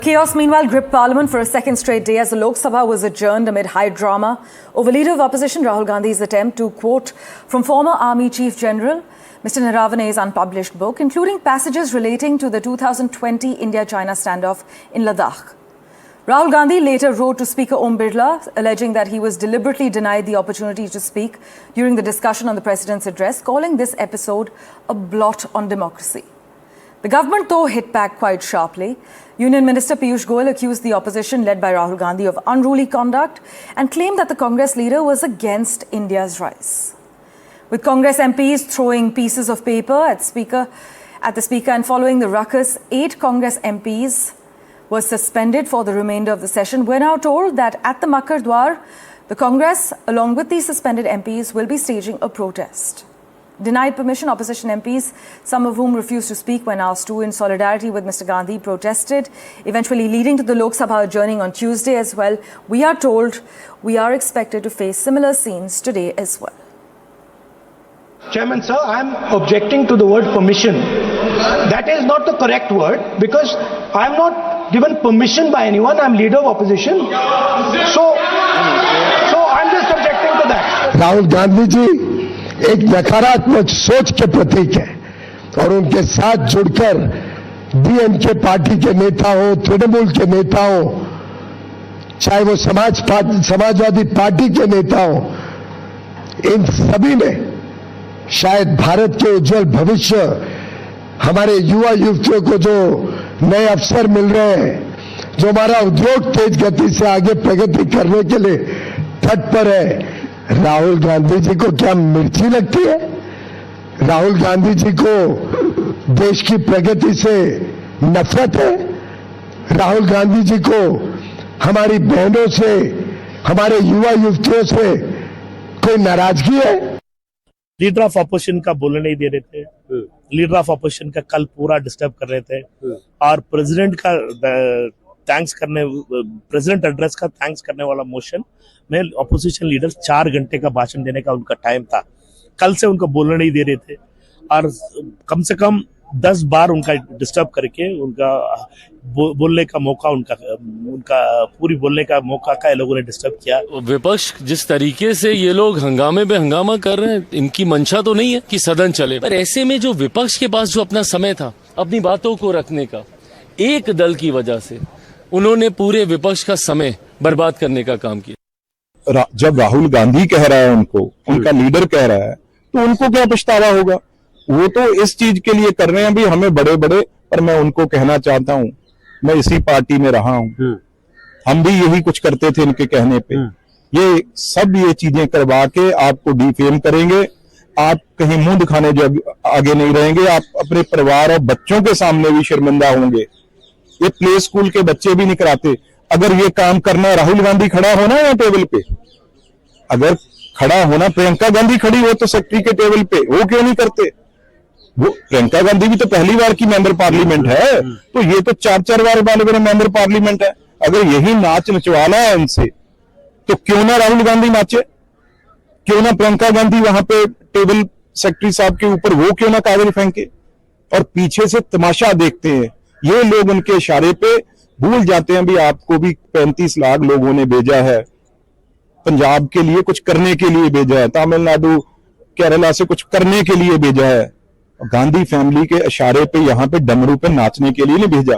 Chaos meanwhile gripped Parliament for a second straight day as the Lok Sabha was adjourned amid high drama over Leader of Opposition Rahul Gandhi's attempt to quote from former Army Chief General Mr. Naravane's unpublished book, including passages relating to the 2020 India-China standoff in Ladakh. Rahul Gandhi later wrote to Speaker Om Birla, alleging that he was deliberately denied the opportunity to speak during the discussion on the President's address, calling this episode a blot on democracy. The government, though, hit back quite sharply. Union Minister Piyush Goyal accused the opposition, led by Rahul Gandhi, of unruly conduct and claimed that the Congress leader was against India's rise. With Congress MPs throwing pieces of paper at the Speaker and following the ruckus, 8 Congress MPs were suspended for the remainder of the session. We're now told that at the Makar Dwar, the Congress, along with these suspended MPs, will be staging a protest. Denied permission, opposition MPs, some of whom refused to speak when asked to, in solidarity with Mr. Gandhi, protested, eventually leading to the Lok Sabha adjourning on Tuesday as well. We are told we are expected to face similar scenes today as well. Chairman, sir, I am objecting to the word permission. That is not the correct word because I am not given permission by anyone. I am leader of opposition. So I am just objecting to that. Rahul Gandhi ji एक नकारात्मक सोच के प्रतीक है और उनके साथ जुड़कर DMK party के नेता हो, तृणमूल के नेता हो, चाहे वो समाजवादी पार्टी के नेता हो, इन सभी ने शायद भारत के उज्जवल भविष्य, हमारे युवा युवतियों को जो नए अवसर मिल रहे हैं, जो हमारा उद्योग तेज गति से आगे प्रगति करने के लिए तत्पर है, राहुल गांधी जी को क्या मिर्ची लगती है? राहुल गांधी जी को देश की प्रगति से नफरत है? राहुल गांधी जी को हमारी बहनों से, हमारे युवा युवतियों से कोई नाराजगी है? लीडर ऑफ अपोजिशन का बोलने नहीं दे रहे थे, लीडर ऑफ अपोजिशन का कल पूरा डिस्टर्ब कर रहे थे और प्रेसिडेंट का प्रेसिडेंट एड्रेस का थैंक्स करने वाला मोशन में अपोजिशन लीडर्स 4 घंटे का भाषण देने का उनका टाइम था। कल से उनको बोलने नहीं दे रहे थे और कम से कम 10 बार उनका डिस्टर्ब करके उनका बोलने का मौका उनका पूरी बोलने का मौका का लोगों ने डिस्टर्ब किया। विपक्ष जिस तरीके से ये लोग हंगामे पे हंगामा कर रहे हैं, इनकी मंशा तो नहीं है कि सदन चले, पर ऐसे में जो विपक्ष के पास जो अपना समय था अपनी बातों को रखने का, एक दल की वजह से उन्होंने पूरे विपक्ष का समय बर्बाद करने का काम किया। जब राहुल गांधी कह रहा है उनको, उनका लीडर कह रहा है, तो उनको क्या पछतावा होगा? वो तो इस चीज के लिए कर रहे हैं भी हमें बड़े बड़े, पर मैं उनको कहना चाहता हूं, मैं इसी पार्टी में रहा हूं, हम भी यही कुछ करते थे इनके कहने पे। ये चीजें करवा के आपको डिफेम करेंगे, आप कहीं मुंह दिखाने जो आगे नहीं रहेंगे, आप अपने परिवार और बच्चों के सामने भी शर्मिंदा होंगे। ये प्ले स्कूल के बच्चे भी नहीं कराते। अगर ये काम करना, राहुल गांधी खड़ा होना या टेबल पे, अगर खड़ा होना, प्रियंका गांधी खड़ी हो तो सेक्रेटरी के टेबल पे, वो क्यों नहीं करते? वो प्रियंका गांधी भी तो पहली बार की मेंबर पार्लियामेंट है, तो ये तो 4-4 बार वाले मेंबर पार्लियामेंट है। अगर यही नाच नचवाना है इनसे, तो क्यों ना राहुल गांधी नाचे, क्यों ना प्रियंका गांधी वहां पे टेबल सेक्रेटरी साहब के ऊपर वो क्यों ना कागज फेंके और पीछे से तमाशा देखते हैं। ये लोग उनके इशारे पे भूल जाते हैं भी आपको भी 35 लाख लोगों ने भेजा है, पंजाब के लिए कुछ करने के लिए भेजा है, तमिलनाडु केरला से कुछ करने के लिए भेजा है। गांधी फैमिली के इशारे पे यहाँ पे डमरू पे नाचने के लिए नहीं भेजा।